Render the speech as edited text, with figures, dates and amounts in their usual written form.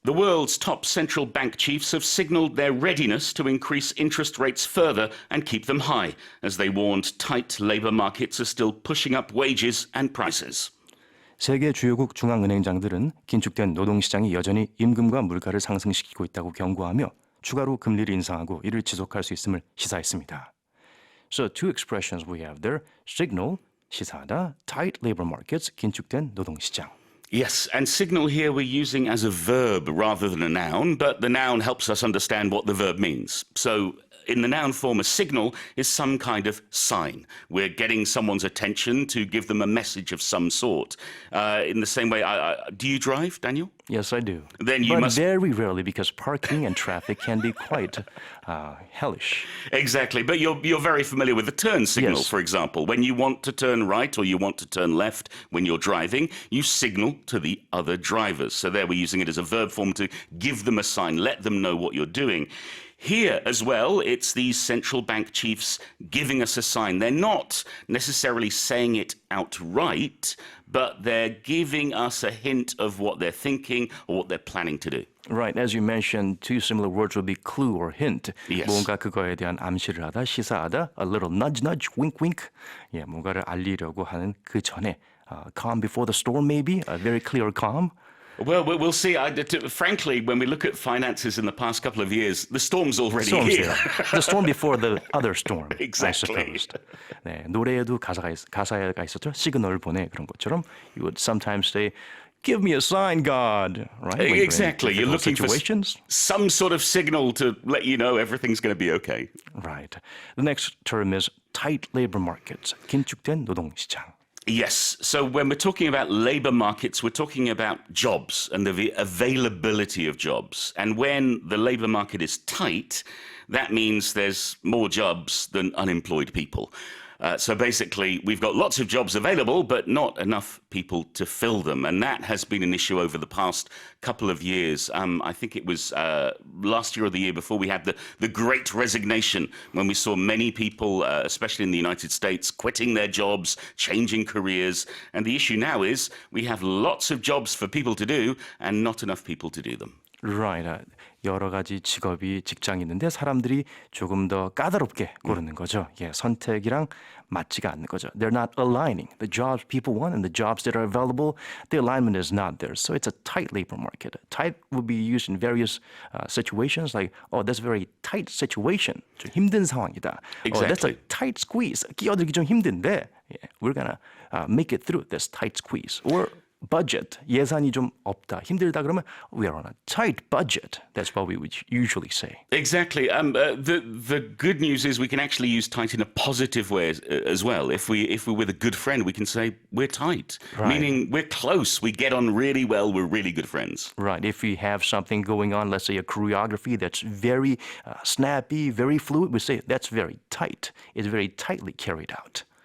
The world's top central bank chiefs have signaled their readiness to increase interest rates further and keep them high, as they warned tight labour markets are still pushing up wages and prices. 세계 주요국 중앙은행장들은 긴축된 노동시장이 여전히 임금과 물가를 상승시키고 있다고 경고하며 추가로 금리를 인상하고 이를 지속할 수 있음을 시사했습니다. So two expressions we have there. Signal, 시사하다, tight labor markets, 긴축된 노동시장. Yes, and signal here we're using as a verb rather than a noun, but the noun helps us understand what the verb means. So in the noun form, a signal is some kind of sign. We're getting someone's attention to give them a message of some sort. In the same way, do you drive, Daniel? Yes, I do. Then you but must... very rarely because parking and traffic can be quite hellish. Exactly, but you're very familiar with the turn signal, Yes. for example. When you want to turn right or you want to turn left when you're driving, you signal to the other drivers. So there we're using it as a verb form to give them a sign, let them know what you're doing. Here as well, it's these central bank chiefs giving us a sign. They're not necessarily saying it outright, but they're giving us a hint of what they're thinking or what they're planning to do. Right, as you mentioned, two similar words would be clue or hint. Yes. 뭔가 그거에 대한 암시를 하다, 시사하다, a little nudge, nudge, wink, wink. 예, 뭔가를 알리려고 하는 그 전에, calm before the storm maybe, a very clear calm. Well, we'll see. Frankly, when we look at finances in the past couple of years, the storm's already Storm's here. there. The storm before the other storm, Exactly. I suppose. 네, 노래에도 가사가 있었죠. 시그널 보내 그런 것처럼. You would sometimes say, give me a sign, God. Right? When Exactly. You're looking situations. for some sort of signal to let you know everything's going to be okay. Right. The next term is tight labor markets. 긴축된 노동시장. Yes. So when we're talking about labor markets, we're talking about jobs and the availability of jobs. And when the labor market is tight, that means there's more jobs than unemployed people. So basically, we've got lots of jobs available, but not enough people to fill them. And that has been an issue over the past couple of years. I think it was last year or the year before we had the Great Resignation, when we saw many people, especially in the United States, quitting their jobs, changing careers. And the issue now is we have lots of jobs for people to do and not enough people to do them. Right. 여러 가지 직장이 있는데 사람들이 조금 더 까다롭게 고르는 거죠. 예, 선택이랑 맞지가 않는 거죠. They're not aligning. The jobs people want and the jobs that are available, the alignment is not there. So it's a tight labor market. Tight will be used in various situations like, oh, that's a very tight situation. 좀 힘든 상황이다. Exactly. Oh, that's a tight squeeze. 끼어들기 좀 힘든데, yeah, we're gonna make it through this tight squeeze. Or budget, 예산이 좀 없다, 힘들다 그러면 we are on a tight budget. That's what we would usually say. Exactly. The good news is we can actually use tight in a positive way as well. If we're with a good friend, we can say we're tight, Right. meaning we're close. We get on really well. We're really good friends. Right. If we have something going on, let's say a choreography that's very snappy, very fluid, we say that's very tight. It's very tightly carried out.